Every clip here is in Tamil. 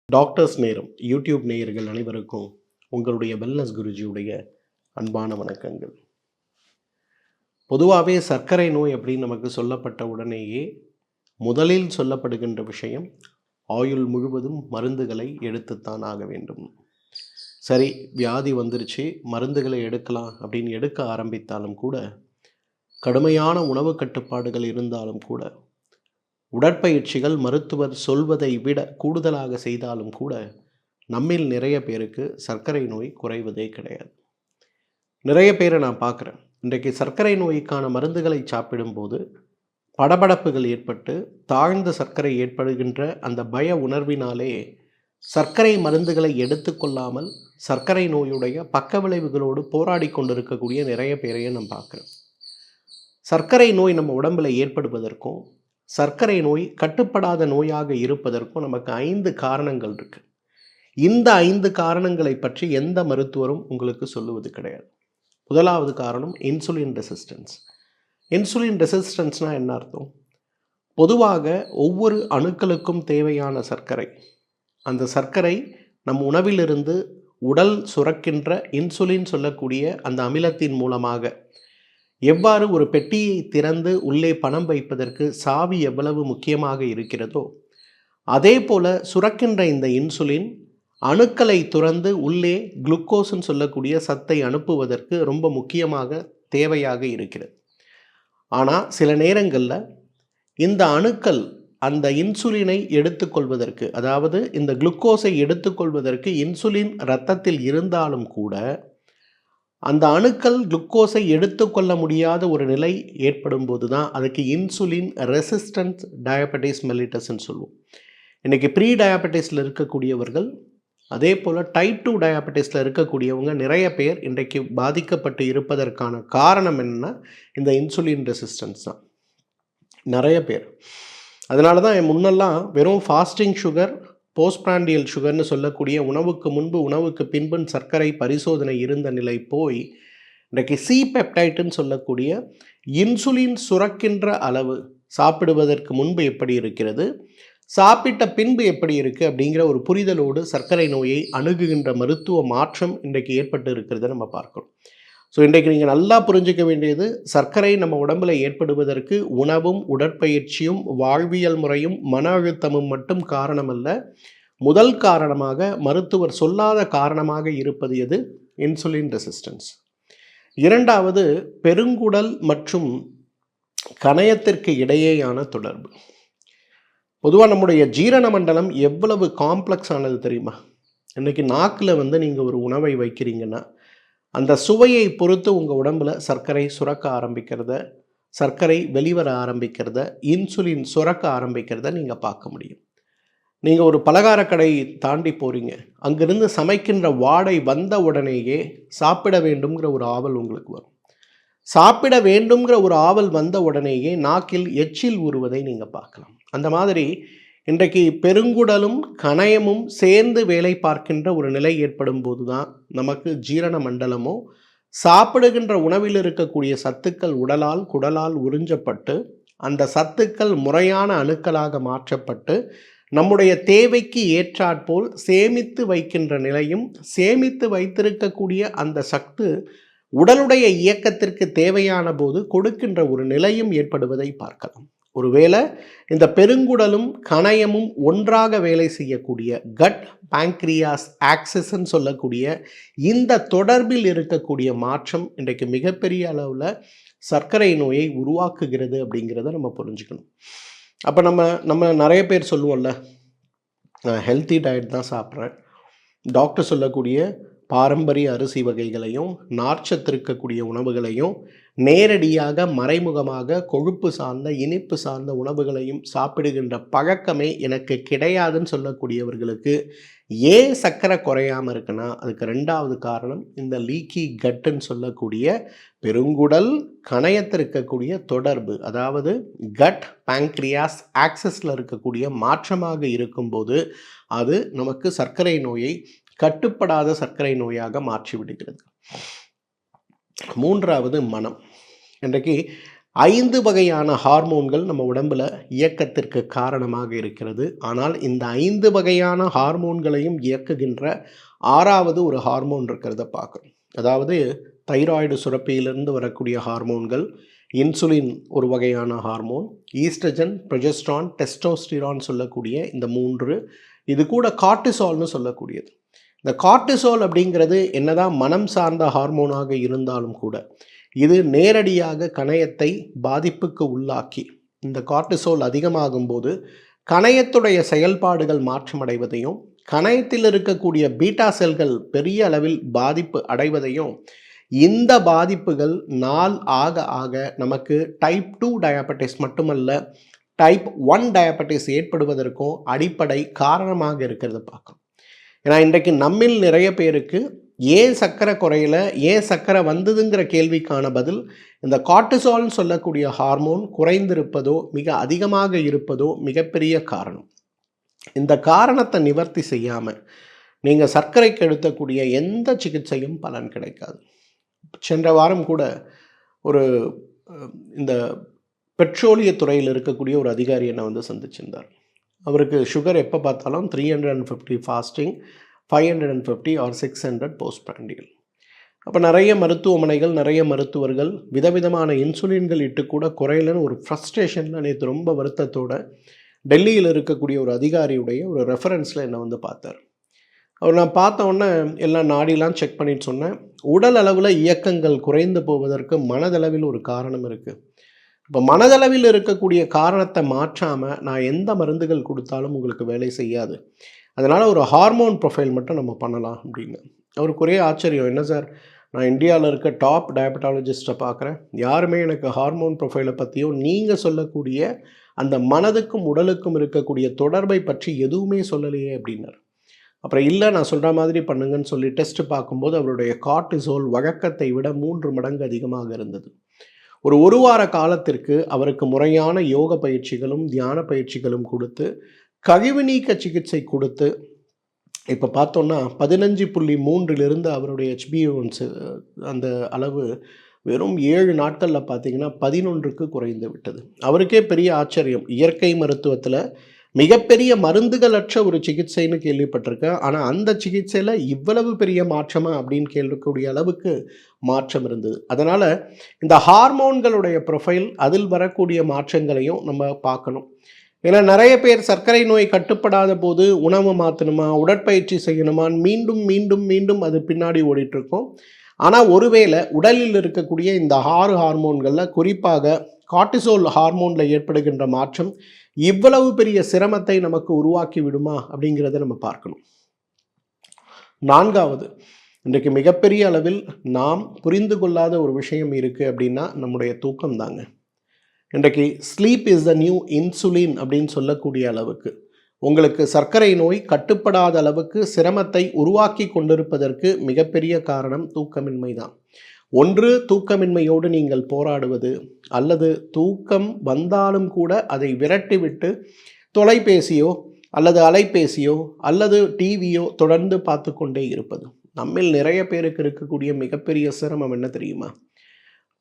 டாக்டர்ஸ் நேரம் யூடியூப் நேயர்கள் அனைவருக்கும் உங்களுடைய வெல்னஸ் குருஜியுடைய அன்பான வணக்கங்கள். பொதுவாகவே சர்க்கரை நோய் அப்படின்னு நமக்கு சொல்லப்பட்ட உடனேயே முதலில் சொல்லப்படுகின்ற விஷயம் ஆயுள் முழுவதும் மருந்துகளை எடுத்துத்தான் ஆக வேண்டும். சரி, வியாதி வந்துருச்சு, மருந்துகளை எடுக்கலாம் அப்படின்னு எடுக்க ஆரம்பித்தாலும் கூட, கடுமையான உணவு கட்டுப்பாடுகள் இருந்தாலும் கூட, உடற்பயிற்சிகள் மருத்துவர் சொல்வதை விட கூடுதலாக செய்தாலும் கூட நம்மில் நிறைய பேருக்கு சர்க்கரை நோய் குறைவதே கிடையாது. நிறைய பேரை நான் பார்க்குறேன், இன்றைக்கு சர்க்கரை நோய்க்கான மருந்துகளை சாப்பிடும்போது படபடப்புகள் ஏற்பட்டு தாழ்ந்த சர்க்கரை ஏற்படுகின்ற அந்த பய உணர்வினாலே சர்க்கரை மருந்துகளை எடுத்துக்கொள்ளாமல் சர்க்கரை நோயுடைய பக்க விளைவுகளோடு போராடி கொண்டிருக்கக்கூடிய நிறைய பேரையும் நான் பார்க்குறேன். சர்க்கரை நோய் நம்ம உடம்பில் ஏற்படுவதற்கும் சர்க்கரை நோய் கட்டுப்படாத நோயாக இருப்பதற்கும் நமக்கு 5 காரணங்கள் இருக்குது. இந்த 5 காரணங்களை பற்றி எந்த மருத்துவரும் உங்களுக்கு சொல்லுவது கிடையாது. முதலாவது காரணம் இன்சுலின் ரெசிஸ்டன்ஸ். இன்சுலின் ரெசிஸ்டன்ஸ்னால் என்ன அர்த்தம்? பொதுவாக ஒவ்வொரு அணுக்களுக்கும் தேவையான சர்க்கரை, அந்த சர்க்கரை நம் உணவிலிருந்து உடல் சுரக்கின்ற இன்சுலின் சொல்லக்கூடிய அந்த அமிலத்தின் மூலமாக, எவ்வாறு ஒரு பெட்டியை திறந்து உள்ளே பணம் வைப்பதற்கு சாவி எவ்வளவு முக்கியமாக இருக்கிறதோ, அதே போல சுரக்கின்ற இந்த இன்சுலின் அணுக்களை துறந்து உள்ளே குளுக்கோஸ்ன்னு சொல்லக்கூடிய சத்தை அனுப்புவதற்கு ரொம்ப முக்கியமாக தேவையாக இருக்கிறது. ஆனால் சில நேரங்களில் இந்த அணுக்கள் அந்த இன்சுலினை எடுத்துக்கொள்வதற்கு, அதாவது இந்த குளுக்கோஸை எடுத்துக்கொள்வதற்கு இன்சுலின் இரத்தத்தில் இருந்தாலும் கூட அந்த அணுக்கள் குளுக்கோஸை எடுத்துக்கொள்ள முடியாத ஒரு நிலை ஏற்படும் போது தான் அதுக்கு இன்சுலின் ரெசிஸ்டன்ஸ் டயபெட்டிஸ் மெல்லிட்டஸ்ன்னு சொல்லுவோம். இன்றைக்கி ப்ரீ டயபெட்டிஸில் இருக்கக்கூடியவர்கள், அதே போல் டைப் 2 டயபெட்டிஸில் இருக்கக்கூடியவங்க நிறைய பேர் இன்றைக்கு பாதிக்கப்பட்டு இருப்பதற்கான காரணம் என்னென்னா இந்த இன்சுலின் ரெசிஸ்டன்ஸ் தான். நிறைய பேர் அதனால தான் முன்னெல்லாம் வெறும் ஃபாஸ்டிங் சுகர், போஸ்ட்பிராண்டியல் சுகர்னு சொல்லக்கூடிய உணவுக்கு முன்பு உணவுக்கு பின்புன்னு சர்க்கரை பரிசோதனை இருந்த நிலை போய் இன்றைக்கு சி பெப்டைட்டுன்னு சொல்லக்கூடிய இன்சுலின் சுரக்கின்ற அளவு சாப்பிடுவதற்கு முன்பு எப்படி இருக்கிறது, சாப்பிட்ட பின்பு எப்படி இருக்குது அப்படிங்கிற ஒரு புரிதலோடு சர்க்கரை நோயை அணுகுகின்ற மருத்துவ மாற்றம் இன்றைக்கு ஏற்பட்டு இருக்கிறத நம்ம பார்க்கணும். ஸோ இன்றைக்கு நீங்கள் நல்லா புரிஞ்சிக்க வேண்டியது, சர்க்கரை நம்ம உடம்பில் ஏற்படுவதற்கு உணவும் உடற்பயிற்சியும் வாழ்வியல் முறையும் மன அழுத்தமும் மட்டும் காரணமல்ல. முதல் காரணமாக மருத்துவர் சொல்லாத காரணமாக இருப்பது எது? Insulin resistance. இரண்டாவது, பெருங்குடல் மற்றும் கணையத்திற்கு இடையேயான தொடர்பு. பொதுவாக நம்முடைய ஜீரண மண்டலம் எவ்வளவு காம்ப்ளெக்ஸ் ஆனது தெரியுமா? இன்றைக்கி நாக்கில் நீங்கள் ஒரு உணவை வைக்கிறீங்கன்னா அந்த சுவையை பொறுத்து உங்கள் உடம்பில் சர்க்கரை சுரக்க ஆரம்பிக்கிறத, சர்க்கரை வெளிவர ஆரம்பிக்கிறத, இன்சுலின் சுரக்க ஆரம்பிக்கிறத நீங்கள் பார்க்க முடியும். நீங்கள் ஒரு பலகார கடை தாண்டி போகிறீங்க, அங்கிருந்து சமைக்கின்ற வாடை வந்த உடனேயே சாப்பிட வேண்டும்ங்கிற ஒரு ஆவல் உங்களுக்கு வரும். சாப்பிட வேண்டும்ங்கிற ஒரு ஆவல் வந்த உடனேயே நாக்கில் எச்சில் ஊறுவதை நீங்கள் பார்க்கலாம். அந்த மாதிரி இன்றைக்கு பெருங்குடலும் கணையமும் சேர்ந்து வேலை பார்க்கின்ற ஒரு நிலை ஏற்படும் போது தான் நமக்கு ஜீரண மண்டலமோ, சாப்பிடுகின்ற உணவில் இருக்கக்கூடிய சத்துக்கள் உடலால் குடலால் உறிஞ்சப்பட்டு அந்த சத்துக்கள் முறையான அணுக்களாக மாற்றப்பட்டு நம்முடைய தேவைக்கு ஏற்றாற்போல் சேமித்து வைக்கின்ற நிலையும், சேமித்து வைத்திருக்கக்கூடிய அந்த சத்து உடலுடைய இயக்கத்திற்கு தேவையான போது கொடுக்கின்ற ஒரு நிலையும் ஏற்படுவதை பார்க்கலாம். ஒருவேளை இந்த பெருங்குடலும் கணையமும் ஒன்றாக வேலை செய்யக்கூடிய கட் பேங்க்ரியாஸ் ஆக்சிஸ்ன்னு சொல்லக்கூடிய இந்த தொடர்பில் இருக்கக்கூடிய மாற்றம் இன்றைக்கு மிகப்பெரிய அளவில் சர்க்கரை நோயை உருவாக்குகிறது அப்படிங்கிறத நம்ம புரிஞ்சுக்கணும். அப்போ நம்ம நிறைய பேர் சொல்லுவோம்ல, நான் ஹெல்த்தி டயட் தான் சாப்பிட்றேன், டாக்டர் சொல்லக்கூடிய பாரம்பரிய அரிசி வகைகளையும் நார்ச்சத்து இருக்கக்கூடிய உணவுகளையும் நேரடியாக மறைமுகமாக கொழுப்பு சார்ந்த இனிப்பு சார்ந்த உணவுகளையும் சாப்பிடுகின்ற பழக்கமே எனக்கு கிடையாதுன்னு சொல்லக்கூடியவர்களுக்கு ஏன் சர்க்கரை குறையாமல் இருக்குன்னா அதுக்கு 2வது காரணம் இந்த லீக்கி கட்டுன்னு சொல்லக்கூடிய பெருங்குடல் கணையத்தில் இருக்கக்கூடிய தொடர்பு, அதாவது கட் பேங்க்ரியாஸ் ஆக்சஸில் இருக்கக்கூடிய மாற்றமாக இருக்கும்போது அது நமக்கு சர்க்கரை நோயை கட்டுப்படாத சர்க்கரை நோயாக மாற்றி விடுகிறது. மூன்றாவது மனம். இன்றைக்கு 5 வகையான ஹார்மோன்கள் நம்ம உடம்பில் இயக்கத்திற்கு காரணமாக இருக்கிறது. ஆனால் இந்த 5 வகையான ஹார்மோன்களையும் இயக்குகின்ற 6வது ஒரு ஹார்மோன் இருக்கிறத பார்க்குறோம். அதாவது தைராய்டு சுரப்பியிலிருந்து வரக்கூடிய ஹார்மோன்கள், இன்சுலின் ஒரு வகையான ஹார்மோன், ஈஸ்ட்ரஜன், ப்ரொஜெஸ்ட்ரான், டெஸ்டோஸ்டிரான் சொல்லக்கூடிய இந்த 3, இது கூட கார்டிசால்னு சொல்லக்கூடியது. இந்த கார்டிசால் அப்படிங்கிறது என்னதான் மனம் சார்ந்த ஹார்மோனாக இருந்தாலும் கூட இது நேரடியாக கணையத்தை பாதிப்புக்கு உள்ளாக்கி, இந்த கார்டிசோல் அதிகமாகும் போது கணையத்துடைய செயல்பாடுகள் மாற்றமடைவதையும், கணையத்தில் இருக்கக்கூடிய பீட்டா செல்கள் பெரிய அளவில் பாதிப்பு அடைவதையும், இந்த பாதிப்புகள் நாள் ஆக ஆக நமக்கு டைப் 2 டயாபெட்டிஸ் மட்டுமல்ல, டைப் 1 டயாபெட்டிஸ் ஏற்படுவதற்கும் அடிப்படை காரணமாக இருக்கிறத பார்க்கணும். ஏன்னா இன்றைக்கு நம்மில் நிறைய பேருக்கு ஏன் சர்க்கரை குறையில, ஏன் சர்க்கரை வந்ததுங்கிற கேள்விக்கான பதில் இந்த கார்டிசால்னு சொல்லக்கூடிய ஹார்மோன் குறைந்திருப்பதோ மிக அதிகமாக இருப்பதோ மிகப்பெரிய காரணம். இந்த காரணத்தை நிவர்த்தி செய்யாமல் நீங்கள் சர்க்கரைக்கு எடுக்கக்கூடிய எந்த சிகிச்சையும் பலன் கிடைக்காது. சென்ற வாரம் கூட ஒரு இந்த பெட்ரோலிய துறையில் இருக்கக்கூடிய ஒரு அதிகாரி என்னை வந்து சந்திச்சிருந்தார். அவருக்கு சுகர் எப்போ பார்த்தாலும் 350 ஃபாஸ்டிங், 550 ஆர் 600 போஸ்ட் பிராண்டியல். அப்போ நிறைய மருத்துவமனைகள், நிறைய மருத்துவர்கள் விதவிதமான இன்சுலின்கள் இட்டு கூட குறையலன்னு ஒரு ஃப்ரஸ்ட்ரேஷனில் நேற்று ரொம்ப வருத்தத்தோட டெல்லியில் இருக்கக்கூடிய ஒரு அதிகாரியுடைய ஒரு ரெஃபரன்ஸில் என்னை வந்து பார்த்தார். அவர் நான் பார்த்த உடனே எல்லாம் நாடிலாம் செக் பண்ணிட்டு சொன்னேன், உடல் அளவில் இயக்கங்கள் குறைந்து போவதற்கு மனதளவில் ஒரு காரணம் இருக்குது. இப்போ மனதளவில் இருக்கக்கூடிய காரணத்தை மாற்றாமல் நான் எந்த மருந்துகள் கொடுத்தாலும் உங்களுக்கு வேலை செய்யாது. அதனால் ஒரு ஹார்மோன் ப்ரொஃபைல் மட்டும் நம்ம பண்ணலாம் அப்படின்னு. அவருக்கு ஒரே ஆச்சரியம், என்ன சார் நான் இந்தியாவில் இருக்க டாப் டயபெட்டாலஜிஸ்ட்டை பார்க்குறேன், யாருமே எனக்கு ஹார்மோன் ப்ரொஃபைலை பற்றியோ நீங்கள் சொல்லக்கூடிய அந்த மனதுக்கும் உடலுக்கும் இருக்கக்கூடிய தொடர்பை பற்றி எதுவுமே சொல்லலையே அப்படின்னார். அப்புறம் இல்லை நான் சொல்கிற மாதிரி பண்ணுங்கன்னு சொல்லி டெஸ்ட் பார்க்கும்போது அவருடைய கார்டிசோல் வழக்கத்தை விட 3 மடங்கு அதிகமாக இருந்தது. ஒரு வார காலத்திற்கு அவருக்கு முறையான யோக பயிற்சிகளும் தியான பயிற்சிகளும் கொடுத்து, கழிவு நீக்க சிகிச்சை கொடுத்து, இப்போ பார்த்தோன்னா 15.3 அவருடைய HbA1c அந்த அளவு வெறும் 7 நாட்களில் பார்த்தீங்கன்னா 11க்கு குறைந்து விட்டது. அவருக்கே பெரிய ஆச்சரியம். இயற்கை மருத்துவத்தில் மிகப்பெரிய மருந்துகளற்ற ஒரு சிகிச்சைன்னு கேள்விப்பட்டிருக்கேன். ஆனால் அந்த சிகிச்சையில் இவ்வளவு பெரிய மாற்றமா அப்படின்னு கேள்விக்கூடிய அளவுக்கு மாற்றம் இருந்தது. அதனால் இந்த ஹார்மோன்களுடைய ப்ரொஃபைல், அதில் வரக்கூடிய மாற்றங்களையும் நம்ம பார்க்கணும். ஏன்னா நிறைய பேர் சர்க்கரை நோய் கட்டுப்படாத போது உணவு மாற்றணுமா, உடற்பயிற்சி செய்யணுமான்னு மீண்டும் மீண்டும் மீண்டும் அது பின்னாடி ஓடிட்டுருக்கோம். ஆனால் ஒருவேளை உடலில் இருக்கக்கூடிய இந்த 6 ஹார்மோன்களில் குறிப்பாக கார்டிசோல் ஹார்மோனில் ஏற்படுகின்ற மாற்றம் இவ்வளவு பெரிய சிரமத்தை நமக்கு உருவாக்கி விடுமா அப்படிங்கிறத நம்ம பார்க்கணும். 4வது, இன்றைக்கு மிகப்பெரிய அளவில் நாம் புரிந்து கொள்ளாத ஒரு விஷயம் இருக்குது அப்படின்னா நம்முடைய தூக்கம் தாங்க. இன்றைக்கு sleep is the new insulin அப்படின்னு சொல்லக்கூடிய அளவுக்கு உங்களுக்கு சர்க்கரை நோய் கட்டுப்படாத அளவுக்கு சிரமத்தை உருவாக்கி கொண்டிருப்பதற்கு மிகப்பெரிய காரணம் தூக்கமின்மை தான். ஒன்று தூக்கமின்மையோடு நீங்கள் போராடுவது, அல்லது தூக்கம் வந்தாலும் கூட அதை விரட்டிவிட்டு தொலைபேசியோ அல்லது அலைபேசியோ அல்லது டிவியோ தொடர்ந்து பார்த்து கொண்டே இருப்பது. நம்மில் நிறைய பேருக்கு இருக்கக்கூடிய மிகப்பெரிய சிரமம் என்ன தெரியுமா?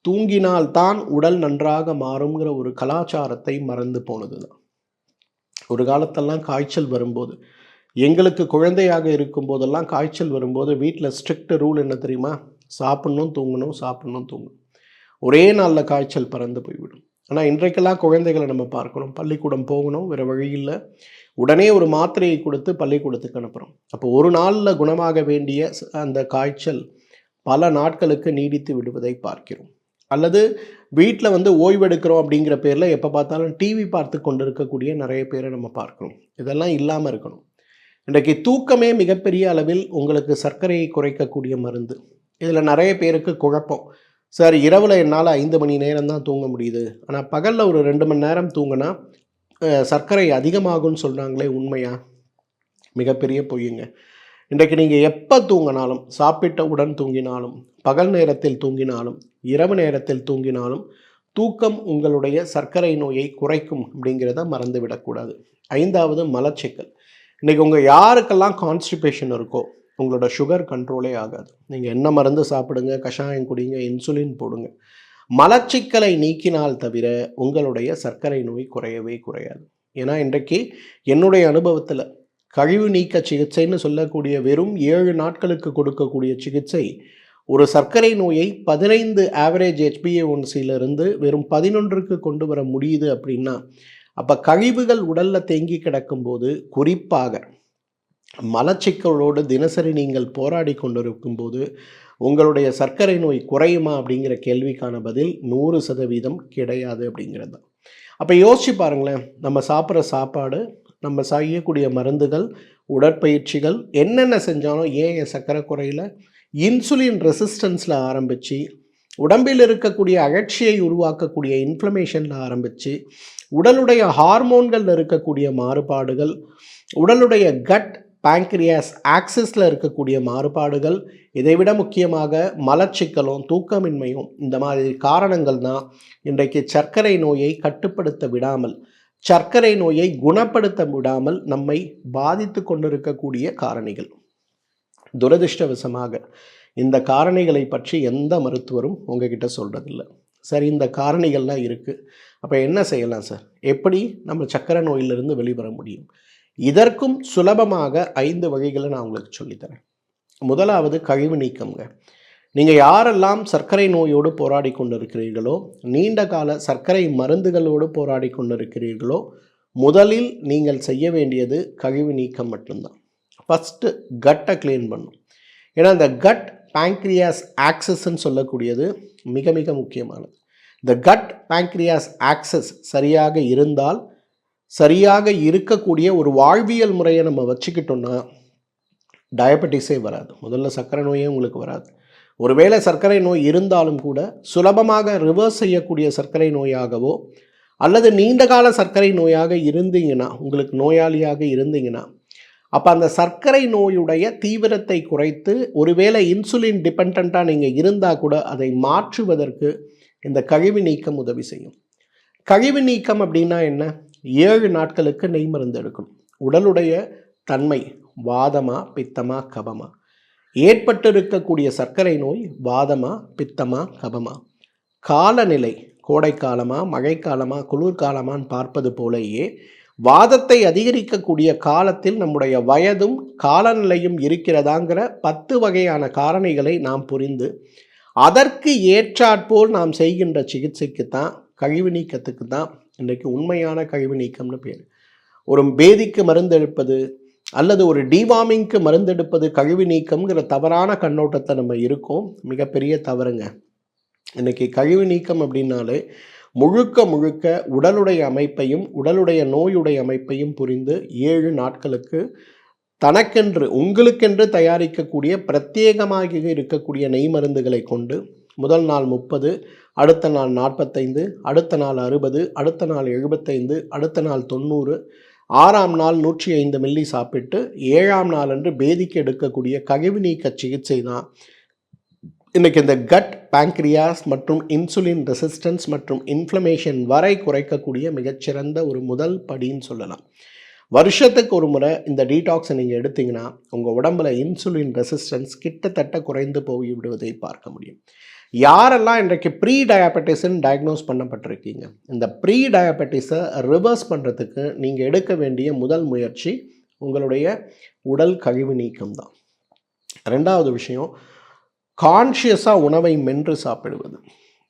தூங்கினால்தான் உடல் நன்றாக மாறுங்கிற ஒரு கலாச்சாரத்தை மறந்து போனது தான். ஒரு காலத்தெல்லாம் காய்ச்சல் வரும்போது, எங்களுக்கு குழந்தையாக இருக்கும் போதெல்லாம் காய்ச்சல் வரும்போது வீட்டில் ஸ்ட்ரிக்ட் ரூல் என்ன தெரியுமா? சாப்பிட்ணும் தூங்கணும், சாப்பிட்ணும் தூங்கணும். ஒரே நாளில் காய்ச்சல் பறந்து போய்விடும். ஆனால் இன்றைக்கெல்லாம் குழந்தைகளை நம்ம பார்க்கணும், பள்ளிக்கூடம் போகணும், வேறு வழி இல்லை, உடனே ஒரு மாத்திரையை கொடுத்து பள்ளிக்கூடத்துக்கு அனுப்புகிறோம். அப்போ ஒரு நாளில் குணமாக வேண்டிய அந்த காய்ச்சல் பல நாட்களுக்கு நீடித்து விடுவதை பார்க்கிறோம். அல்லது வீட்டில் வந்து ஓய்வெடுக்கிறோம் அப்படிங்கிற பேரில் எப்போ பார்த்தாலும் டிவி பார்த்து கொண்டு இருக்கக்கூடிய நிறைய பேரை நம்ம பார்க்கணும். இதெல்லாம் இல்லாமல் இருக்கணும். இன்றைக்கு தூக்கமே மிகப்பெரிய அளவில் உங்களுக்கு சர்க்கரையை குறைக்கக்கூடிய மருந்து. இதில் நிறைய பேருக்கு குழப்பம், சார் இரவில் என்னால் 5 மணி நேரம் தான் தூங்க முடியுது, ஆனால் பகலில் ஒரு 2 மணி நேரம் தூங்கினா சர்க்கரை அதிகமாகும்னு சொல்கிறாங்களே, உண்மையா? மிகப்பெரிய பொய்யுங்க. இன்றைக்கு நீங்கள் எப்போ தூங்கினாலும், சாப்பிட்டவுடன் தூங்கினாலும், பகல் நேரத்தில் தூங்கினாலும், இரவு நேரத்தில் தூங்கினாலும் தூக்கம் உங்களுடைய சர்க்கரை நோயை குறைக்கும் அப்படிங்கிறத மறந்து விடக்கூடாது. 5வது மலச்சிக்கல். இன்றைக்கி உங்கள் யாருக்கெல்லாம் கான்ஸ்டிபேஷன் இருக்கோ, உங்களோட சுகர் கண்ட்ரோலே ஆகாது. நீங்கள் என்ன மருந்து சாப்பிடுங்க, கஷாயம் குடிங்க, இன்சுலின் போடுங்க, மலச்சிக்கலை நீக்கினால் தவிர உங்களுடைய சர்க்கரை நோய் குறையவே குறையாது. ஏன்னா இன்றைக்கு என்னுடைய அனுபவத்தில் கழிவு நீக்க சிகிச்சைன்னு சொல்லக்கூடிய வெறும் 7 நாட்களுக்கு கொடுக்கக்கூடிய சிகிச்சை ஒரு சர்க்கரை நோயை 15 ஆவரேஜ் HbA1cயிலிருந்து வெறும் 11க்கு கொண்டு வர முடியுது அப்படின்னா, அப்போ கழிவுகள் உடலில் தேங்கி கிடக்கும்போது, குறிப்பாக மலச்சிக்கலோடு தினசரி நீங்கள் போராடி கொண்டிருக்கும்போது உங்களுடைய சர்க்கரை நோய் குறையுமா அப்படிங்கிற கேள்விக்கான பதில் 100% கிடையாது அப்படிங்கிறது தான். அப்போ யோசிச்சு பாருங்களேன், நம்ம சாப்பிட்ற சாப்பாடு, நம்ம செய்யக்கூடிய மருந்துகள், உடற்பயிற்சிகள் என்னென்ன செஞ்சாலும் ஏன் என் சர்க்கரை குறையில, இன்சுலின் ரெசிஸ்டன்ஸில் ஆரம்பித்து உடம்பில் இருக்கக்கூடிய அழற்சியை உருவாக்கக்கூடிய இன்ஃப்ளமேஷனில் ஆரம்பித்து உடலுடைய ஹார்மோன்களில் இருக்கக்கூடிய மாறுபாடுகள், உடலுடைய கட் பேங்க்ரியாஸ் ஆக்சிஸில் இருக்கக்கூடிய மாறுபாடுகள், இதைவிட முக்கியமாக மலச்சிக்கலும் தூக்கமின்மையும், இந்த மாதிரி காரணங்கள் தான் இன்றைக்கு சர்க்கரை நோயை கட்டுப்படுத்த விடாமல், சர்க்கரை நோயை குணப்படுத்த விடாமல் நம்மை பாதித்து கொண்டிருக்கக்கூடிய காரணிகள். துரதிர்ஷ்டவசமாக இந்த காரணிகளை பற்றி எந்த மருத்துவரும் உங்ககிட்ட சொல்கிறதில்ல. சரி, இந்த காரணிகள்லாம் இருக்குது, அப்போ என்ன செய்யலாம் சார்? எப்படி நம்ம சர்க்கரை நோயிலிருந்து வெளிவர முடியும்? இதற்கும் சுலபமாக 5 வழிகளை நான் உங்களுக்கு சொல்லித்தரேன். முதலாவது கழிவு நீக்கம்ங்க. நீங்கள் யாரெல்லாம் சர்க்கரை நோயோடு போராடி கொண்டிருக்கிறீர்களோ, நீண்ட கால சர்க்கரை மருந்துகளோடு போராடி கொண்டிருக்கிறீர்களோ, முதலில் நீங்கள் செய்ய வேண்டியது கழிவு நீக்கம் மட்டும்தான். ஃபஸ்ட்டு கட்டை க்ளீன் பண்ணும். ஏன்னா இந்த கட் பேங்க்ரியாஸ் ஆக்சஸ்ன்னு சொல்லக்கூடியது மிக மிக முக்கியமானது. இந்த கட் பேங்க்ரியாஸ் ஆக்சஸ் சரியாக இருந்தால், சரியாக இருக்கக்கூடிய ஒரு வாழ்வியல் முறையை நம்ம வச்சுக்கிட்டோம்னா டயபெட்டிஸே வராது. முதல்ல சர்க்கரை நோயே உங்களுக்கு வராது. ஒருவேளை சர்க்கரை நோய் இருந்தாலும் கூட சுலபமாக ரிவர்ஸ் செய்யக்கூடிய சர்க்கரை நோயாகவோ அல்லது நீண்டகால சர்க்கரை நோயாக இருந்தீங்கன்னா, உங்களுக்கு நோயாளியாக இருந்தீங்கன்னா, அப்போ அந்த சர்க்கரை நோயுடைய தீவிரத்தை குறைத்து, ஒருவேளை இன்சுலின் டிபெண்ட்டாக நீங்கள் இருந்தால் கூட அதை மாற்றுவதற்கு இந்த கழிவு நீக்கம் உதவி செய்யும். கழிவு நீக்கம் அப்படின்னா என்ன? 7 நாட்களுக்கு நெய் மருந்து எடுக்கணும். உடலுடைய தன்மை வாதமா பித்தமா கபமா, ஏற்பட்டு இருக்கக்கூடிய சர்க்கரை நோய் வாதமா பித்தமா கபமா, காலநிலை கோடைக்காலமா மழைக்காலமா குளிர்காலமான்னு பார்ப்பது போலேயே வாதத்தை அதிகரிக்கக்கூடிய காலத்தில் நம்முடைய வயதும் காலநிலையும் இருக்கிறதாங்கிற 10 வகையான காரணிகளை நாம் புரிந்து அதற்கு ஏற்றாற்போல் நாம் செய்கின்ற சிகிச்சைக்கு தான், கழிவு நீக்கத்துக்கு தான் இன்றைக்கு உண்மையான கழிவு நீக்கம்னு பேர். ஒரு பேதிக்கு மருந்தெடுப்பது அல்லது ஒரு டிவார்மிங்க்கு மருந்தெடுப்பது கழிவு நீக்கம்ங்கிற தவறான கண்ணோட்டத்தை நம்ம இருக்கோம். மிகப்பெரிய தவறுங்க. இன்றைக்கி கழிவு நீக்கம் அப்படின்னாலே முழுக்க முழுக்க உடலுடைய அமைப்பையும் உடலுடைய நோயுடைய அமைப்பையும் புரிந்து 7 நாட்களுக்கு தனக்கென்று உங்களுக்கென்று தயாரிக்கக்கூடிய பிரத்யேகமாக இருக்கக்கூடிய நெய் மருந்துகளை கொண்டு முதல் நாள் 30, அடுத்த நாள் 45, அடுத்த நாள் 60, அடுத்த நாள் 75, அடுத்த நாள் 90, 6ஆம் நாள் 105 மில்லி சாப்பிட்டு 7ஆம் நாள் அன்று பேதிக்கு எடுக்கக்கூடிய கழிவு நீக்க சிகிச்சை தான் இன்றைக்கி இந்த கட் பேங்க்ரியாஸ் மற்றும் இன்சுலின் ரெசிஸ்டன்ஸ் மற்றும் இன்ஃப்ளமேஷன் வரை குறைக்கக்கூடிய மிகச்சிறந்த ஒரு முதல் படின்னு சொல்லலாம். வருஷத்துக்கு ஒரு முறை இந்த டீடாக்ஸை நீங்கள் எடுத்தீங்கன்னா உங்கள் உடம்புல இன்சுலின் ரெசிஸ்டன்ஸ் கிட்டத்தட்ட குறைந்து போய் விடுவதை பார்க்க முடியும். யாரெல்லாம் இன்றைக்கு ப்ரீ டயபெட்டிஸ்ன்னு டயக்னோஸ் பண்ணப்பட்டிருக்கீங்க, இந்த ப்ரீ டயபெட்டிஸை ரிவர்ஸ் பண்ணுறதுக்கு நீங்கள் எடுக்க வேண்டிய முதல் முயற்சி உங்களுடைய உடல் கழிவு நீக்கம் தான். 2வது விஷயம், கான்ஷியஸாக உணவை மென்று சாப்பிடுவது.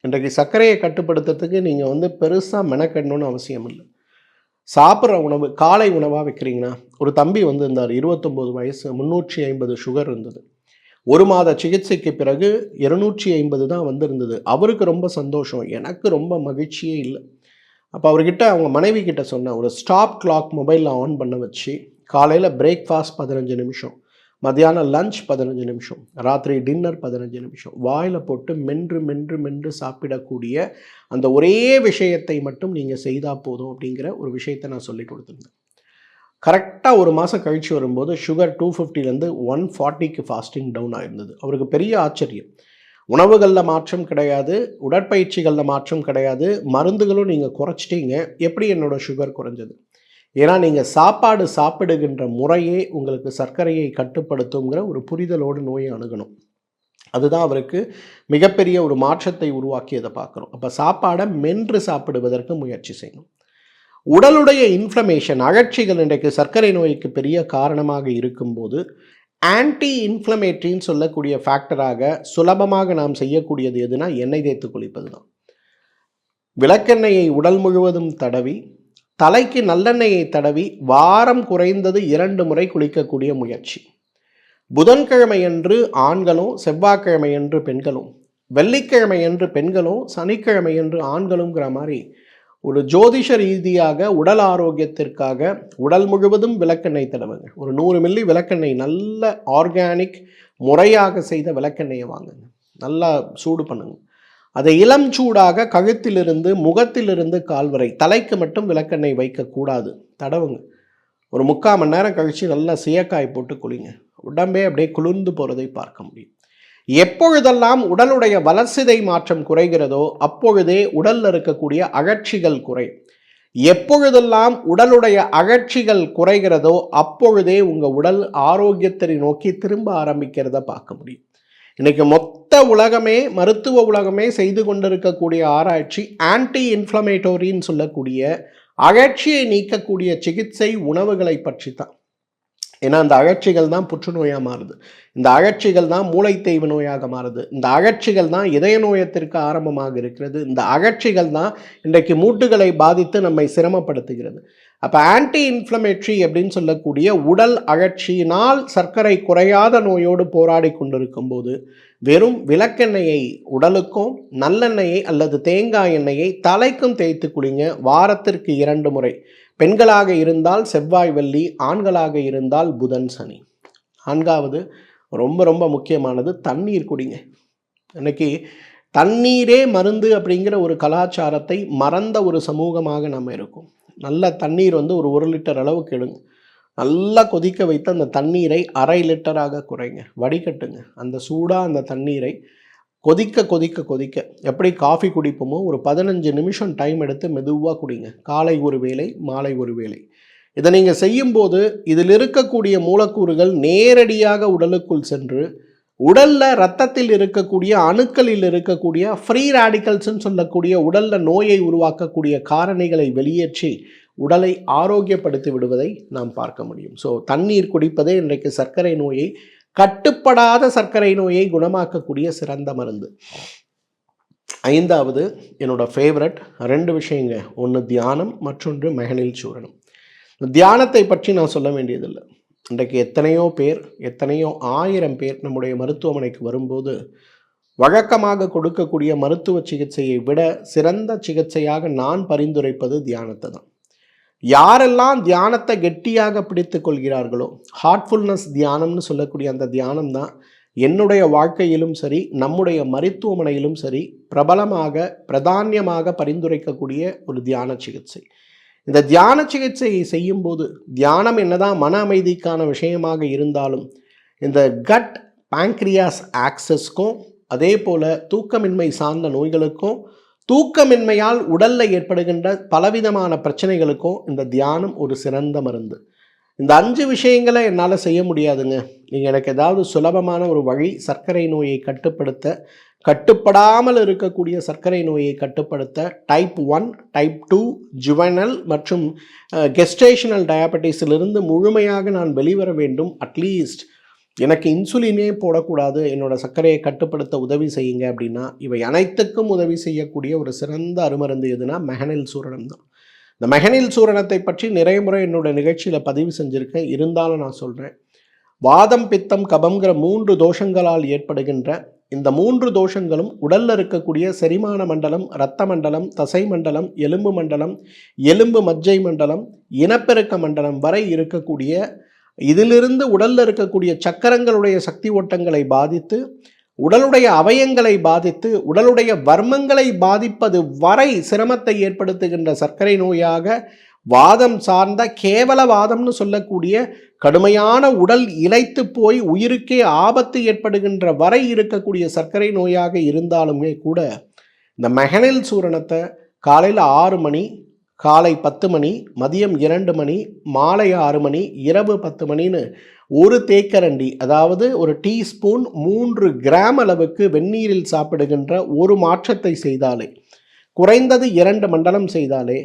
இன்றைக்கு சர்க்கரையை கட்டுப்படுத்துறதுக்கு நீங்கள் பெருசாக மெனக்கடணும்னு அவசியம் இல்லை. சாப்பிட்ற உணவு காலை உணவாக வைக்கிறீங்கன்னா, ஒரு தம்பி இருந்தார், 29 வயசு, 350 சுகர் இருந்தது. 1 மாத சிகிச்சைக்கு பிறகு 250 தான் இருந்தது. அவருக்கு ரொம்ப சந்தோஷம், எனக்கு ரொம்ப மகிழ்ச்சியே இல்லை. அப்போ அவர்கிட்ட அவங்க மனைவி கிட்ட சொன்னேன், ஒரு ஸ்டாப் கிளாக் மொபைலில் ஆன் பண்ண வச்சு காலையில் பிரேக்ஃபாஸ்ட் 15 நிமிஷம், மத்தியானம் லஞ்ச் 15 நிமிஷம், ராத்திரி டின்னர் 15 நிமிஷம் வாயில் போட்டு மென்று மென்று மென்று சாப்பிடக்கூடிய அந்த ஒரே விஷயத்தை மட்டும் நீங்கள் செய்தால் போதும் அப்படிங்கிற ஒரு விஷயத்தை நான் சொல்லி கொடுத்துருந்தேன். கரெக்டாக 1 மாதம் கழித்து வரும்போது சுகர் 250லேருந்து 140க்கு ஃபாஸ்டிங் டவுன் ஆகிருந்தது. அவருக்கு பெரிய ஆச்சரியம். உணவுகளில் மாற்றம் கிடையாது, உடற்பயிற்சிகளில் மாற்றம் கிடையாது, மருந்துகளும் நீங்கள் குறைச்சிட்டீங்க, எப்படி என்னோடய சுகர் குறைஞ்சது? ஏன்னா நீங்கள் சாப்பாடு சாப்பிடுகின்ற முறையே உங்களுக்கு சர்க்கரையை கட்டுப்படுத்துங்கிற ஒரு புரிதலோடு நோயை அணுகணும். அதுதான் அவருக்கு மிகப்பெரிய ஒரு மாற்றத்தை உருவாக்கியதை பார்க்குறோம். அப்போ சாப்பாடை மென்று சாப்பிடுவதற்கு முயற்சி செய்யணும். உடலுடைய இன்ஃப்ளமேஷன், அழற்சிகள் இன்றைக்கு சர்க்கரை நோய்க்கு பெரிய காரணமாக இருக்கும்போது ஆன்டி இன்ஃப்ளமேட்டரின்னு சொல்லக்கூடிய ஃபேக்டராக சுலபமாக நாம் செய்யக்கூடியது எதுனா எண்ணெய் தேய்த்து குளிப்பது தான். விளக்கெண்ணெயை உடல் முழுவதும் தடவி, தலைக்கு நல்லெண்ணெயை தடவி வாரம் குறைந்தது 2 முறை குளிக்கக்கூடிய முயற்சி. புதன்கிழமையன்று ஆண்களும், செவ்வாய்க்கிழமையன்று பெண்களும், வெள்ளிக்கிழமையன்று பெண்களும், சனிக்கிழமையன்று ஆண்களுங்கிற மாதிரி ஒரு ஜோதிஷ ரீதியாக உடல் ஆரோக்கியத்திற்காக உடல் முழுவதும் விளக்கெண்ணெய் தடவுங்க. ஒரு 100 மில்லி விளக்கெண்ணெய், நல்ல ஆர்கானிக் முறையாக செய்த விளக்கெண்ணெயை வாங்குங்க. நல்லா சூடு பண்ணுங்க. அதை இளம் சூடாக கழுத்திலிருந்து முகத்திலிருந்து கால் வரை, தலைக்கு மட்டும் விளக்கெண்ணெய் வைக்கக்கூடாது, தடவுங்க. ஒரு 3/4 மணி நேரம் கழித்து நல்லா சீயக்காய் போட்டு குளிங்க. உடம்பே அப்படியே குளிர்ந்து போகிறதை பார்க்க முடியும். எப்பொழுதெல்லாம் உடலுடைய வளர்சிதை மாற்றம் குறைகிறதோ அப்பொழுதே உடலில் இருக்கக்கூடிய அழற்சிகள் குறையும். எப்பொழுதெல்லாம் உடலுடைய அழற்சிகள் குறைகிறதோ அப்பொழுதே உங்கள் உடல் ஆரோக்கியத்தை நோக்கி திரும்ப ஆரம்பிக்கிறத பார்க்க முடியும். இன்னைக்கு மொத்த உலகமே, மருத்துவ உலகமே செய்து கொண்டிருக்கக்கூடிய ஆராய்ச்சி ஆன்டி இன்ஃப்ளமேட்டோரின்னு சொல்லக்கூடிய அழற்சியை நீக்கக்கூடிய சிகிச்சை உணவுகளை பற்றி தான். ஏன்னா அந்த அழற்சிகள் தான் புற்றுநோயாக மாறுது, இந்த அழற்சிகள் தான் மூளைத்தேய்வு நோயாக மாறுது, இந்த அழற்சிகள் தான் இதய நோயத்திற்கு ஆரம்பமாக இருக்கிறது, இந்த அழற்சிகள் தான் இன்றைக்கு மூட்டுகளை பாதித்து நம்மை சிரமப்படுத்துகிறது. அப்போ ஆன்டி இன்ஃப்ளமேட்டரி அப்படின்னு சொல்லக்கூடிய உடல் அழற்சியினால் சர்க்கரை குறையாத நோயோடு போராடி கொண்டிருக்கும் போது வெறும் விளக்கெண்ணெயை உடலுக்கும், நல்லெண்ணெயை அல்லது தேங்காய் எண்ணெயை தலைக்கும் தேய்த்து குளிங்க. வாரத்திற்கு 2 முறை. பெண்களாக இருந்தால் செவ்வாய் வெள்ளி, ஆண்களாக இருந்தால் புதன் சனி. 4வது ரொம்ப ரொம்ப முக்கியமானது, தண்ணீர் குடிங்க. இன்னைக்கு தண்ணீரே மருந்து அப்படிங்கிற ஒரு கலாச்சாரத்தை மறந்த ஒரு சமூகமாக நம்ம இருக்கோம். நல்ல தண்ணீர் ஒரு 1 லிட்டர் அளவுக்கு எடுங்க. நல்லா கொதிக்க வைத்து அந்த தண்ணீரை 1/2 லிட்டராக குறைங்க, வடிகட்டுங்க. அந்த சூடாக அந்த தண்ணீரை கொதிக்க கொதிக்க கொதிக்க எப்படி காஃபி குடிப்போமோ ஒரு 15 நிமிஷம் டைம் எடுத்து மெதுவாக குடிங்க. காலை ஒரு வேளை, மாலை ஒரு வேளை. இதை நீங்கள் செய்யும்போது இதில் இருக்கக்கூடிய மூலக்கூறுகள் நேரடியாக உடலுக்குள் சென்று உடலில் இரத்தத்தில் இருக்கக்கூடிய அணுக்களில் இருக்கக்கூடிய ஃப்ரீ ரேடிக்கல்ஸ்ன்னு சொல்லக்கூடிய உடலில் நோயை உருவாக்கக்கூடிய காரணிகளை வெளியேற்றி உடலை ஆரோக்கியப்படுத்தி விடுவதை நாம் பார்க்க முடியும். ஸோ தண்ணீர் குடிப்பதே இன்றைக்கு சர்க்கரை நோயை, கட்டுப்படாத சர்க்கரை நோயை குணமாக்கக்கூடிய சிறந்த மருந்து. 5வது என்னோட ஃபேவரட் 2 விஷயங்க. ஒன்று தியானம், மற்றொன்று மெஹனில் சூரணம். தியானத்தை பற்றி நான் சொல்ல வேண்டியதில்லை. இன்றைக்கு எத்தனையோ பேர், எத்தனையோ 1000 பேர் நம்முடைய மருத்துவமனைக்கு வரும்போது வழக்கமாக கொடுக்கக்கூடிய மருத்துவ சிகிச்சையை விட சிறந்த சிகிச்சையாக நான் பரிந்துரைப்பது தியானத்தை தான். யாரெல்லாம் தியானத்தை கெட்டியாக பிடித்து கொள்கிறார்களோ, ஹார்ட்ஃபுல்னஸ் தியானம்னு சொல்லக்கூடிய அந்த தியானம் தான் என்னுடைய வாழ்க்கையிலும் சரி, நம்முடைய மருத்துவமனையிலும் சரி பிரபலமாக பிரதானியமாக பரிந்துரைக்கக்கூடிய ஒரு தியான சிகிச்சை. இந்த தியான சிகிச்சையை செய்யும்போது, தியானம் என்னதான் மன அமைதிக்கான விஷயமாக இருந்தாலும் இந்த கட் பாங்க்ரியாஸ் ஆக்சஸ்க்கும் அதே போல் தூக்கமின்மை சார்ந்த நோய்களுக்கும், தூக்கமின்மையால் உடலில் ஏற்படுகின்ற பலவிதமான பிரச்சனைகளுக்கும் இந்த தியானம் ஒரு சிறந்த மருந்து. இந்த 5 விஷயங்களை என்னால் செய்ய முடியாதுங்க, நீங்கள் எனக்கு ஏதாவது சுலபமான ஒரு வழி சர்க்கரை நோயை கட்டுப்படுத்த, கட்டுப்படாமல் இருக்கக்கூடிய சர்க்கரை நோயை கட்டுப்படுத்த, டைப் 1, டைப் 2, ஜுவனல் மற்றும் கெஸ்டேஷனல் டயபெட்டிஸிலிருந்து முழுமையாக நான் வெளிவர வேண்டும், அட்லீஸ்ட் எனக்கு இன்சுலினே போடக்கூடாது, என்னோட சர்க்கரையை கட்டுப்படுத்த உதவி செய்யுங்க அப்படின்னா, இவை அனைத்துக்கும் உதவி செய்யக்கூடிய ஒரு சிறந்த அருமருந்து எதுனா மெஹனில் சூரணம் தான். இந்த மெஹனில் சூரணத்தை பற்றி நிறைய முறை என்னோட நிகழ்ச்சியில் பதிவு செஞ்சுருக்கேன், இருந்தாலும் நான் சொல்கிறேன். வாதம், பித்தம், கபம்ங்கிற 3 தோஷங்களால் ஏற்படுகின்ற இந்த 3 தோஷங்களும் உடலில் இருக்கக்கூடிய செரிமான மண்டலம், இரத்த மண்டலம், தசை மண்டலம், எலும்பு மண்டலம், எலும்பு மஜ்ஜை மண்டலம், இனப்பெருக்க மண்டலம் வரை இருக்கக்கூடிய இதிலிருந்து உடலில் இருக்கக்கூடிய சக்கரங்களுடைய சக்தி ஓட்டங்களை பாதித்து, உடலுடைய அவயங்களை பாதித்து, உடலுடைய வர்மங்களை பாதிப்பது வரை சிரமத்தை ஏற்படுத்துகின்ற சர்க்கரை நோயாக, வாதம் சார்ந்த கேவல வாதம்னு சொல்லக்கூடிய கடுமையான உடல் இளைத்து போய் உயிருக்கே ஆபத்து ஏற்படுகின்ற வரை இருக்கக்கூடிய சர்க்கரை நோயாக இருந்தாலுமே கூட இந்த மெஹனில் சூரணத்தை காலையில் 6 மணி, காலை 10 மணி, மதியம் 2 மணி, மாலை 6 மணி, இரவு 10 மணின்னு ஒரு தேக்கரண்டி, அதாவது ஒரு டீஸ்பூன் 3 கிராம் அளவுக்கு வெந்நீரில் சாப்பிடுகின்ற ஒரு மாற்றத்தை செய்தாலே, குறைந்தது 2 மண்டலம் செய்தாலே,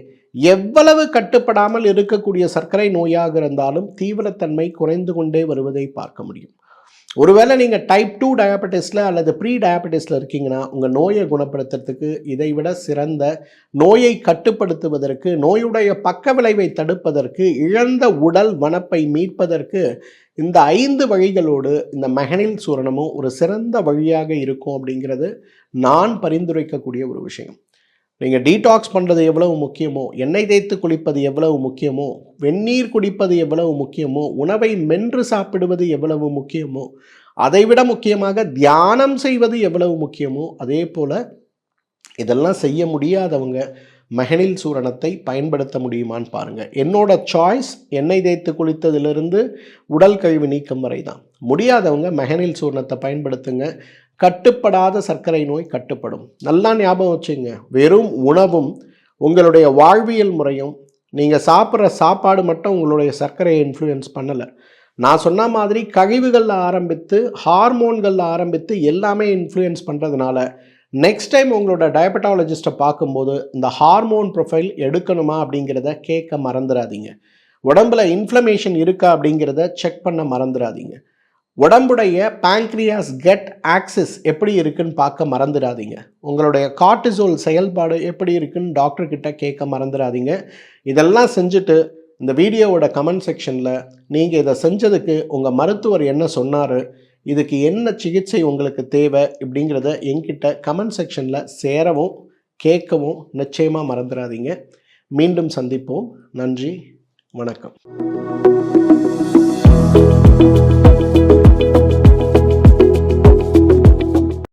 எவ்வளவு கட்டுப்படாமல் இருக்கக்கூடிய சர்க்கரை நோயாக இருந்தாலும் தீவிரத்தன்மை குறைந்து கொண்டே வருவதை பார்க்க முடியும். ஒருவேளை நீங்கள் டைப் 2 டயபெட்டிஸில் அல்லது ப்ரீ டயபெட்டிஸில் இருக்கீங்கன்னா உங்கள் நோயை குணப்படுத்துறதுக்கு இதைவிட சிறந்த, நோயை கட்டுப்படுத்துவதற்கு, நோயுடைய பக்க விளைவை தடுப்பதற்கு, இழந்த உடல் வனப்பை மீட்பதற்கு இந்த 5 வழிகளோடு இந்த மெகனில் சூரணமும் ஒரு சிறந்த வழியாக இருக்கும் அப்படிங்கிறது நான் பரிந்துரைக்கக்கூடிய ஒரு விஷயம். நீங்கள் டீடாக்ஸ் பண்ணுறது எவ்வளவு முக்கியமோ, எண்ணெய் தேய்த்து குளிப்பது எவ்வளவு முக்கியமோ, வெந்நீர் குடிப்பது எவ்வளவு முக்கியமோ, உணவை மென்று சாப்பிடுவது எவ்வளவு முக்கியமோ, அதைவிட முக்கியமாக தியானம் செய்வது எவ்வளவு முக்கியமோ, அதே போல் இதெல்லாம் செய்ய முடியாதவங்க மெகனில் சூரணத்தை பயன்படுத்த முடியுமான்னு பாருங்கள். என்னோட சாய்ஸ் எண்ணெய் தேய்த்து குளித்ததிலிருந்து உடல் கழிவு நீக்கம் வரை தான். முடியாதவங்க மெகனில் சூரணத்தை பயன்படுத்துங்க. கட்டுப்படாத சர்க்கரை நோய் கட்டுப்படும். நல்லா ஞாபகம் வச்சுங்க, வெறும் உணவும் உங்களுடைய வாழ்வியல் முறையும் நீங்கள் சாப்பிட்ற சாப்பாடு மட்டும் உங்களுடைய சர்க்கரையை இன்ஃப்ளூயன்ஸ் பண்ணலை. நான் சொன்ன மாதிரி கழிவுகளில் ஆரம்பித்து ஹார்மோன்களில் ஆரம்பித்து எல்லாமே இன்ஃப்ளூயன்ஸ் பண்ணுறதுனால நெக்ஸ்ட் டைம் உங்களோட டயபெட்டாலஜிஸ்ட்டை பார்க்கும்போது இந்த ஹார்மோன் ப்ரொஃபைல் எடுக்கணுமா அப்படிங்கிறத கேட்க மறந்துடாதீங்க. உடம்பில் இன்ஃப்ளமேஷன் இருக்கா அப்படிங்கிறத செக் பண்ண மறந்துடாதீங்க. உடம்புடைய பேங்க்ரியாஸ் கட் ஆக்சிஸ் எப்படி இருக்குன்னு பார்க்க மறந்துடாதீங்க. உங்களுடைய கார்டிசோல் செயல்பாடு எப்படி இருக்குன்னு டாக்டர்கிட்ட கேட்க மறந்துடாதீங்க. இதெல்லாம் செஞ்சுட்டு இந்த வீடியோவோட கமெண்ட் செக்ஷனில் நீங்கள் இதை செஞ்சதுக்கு உங்கள் மருத்துவர் என்ன சொன்னார், இதுக்கு என்ன சிகிச்சை உங்களுக்கு தேவை இப்படிங்கிறத என்கிட்ட கமெண்ட் செக்ஷனில் சேரவும் கேட்கவும் நிச்சயமாக மறந்துடாதீங்க. மீண்டும் சந்திப்போம். நன்றி, வணக்கம்.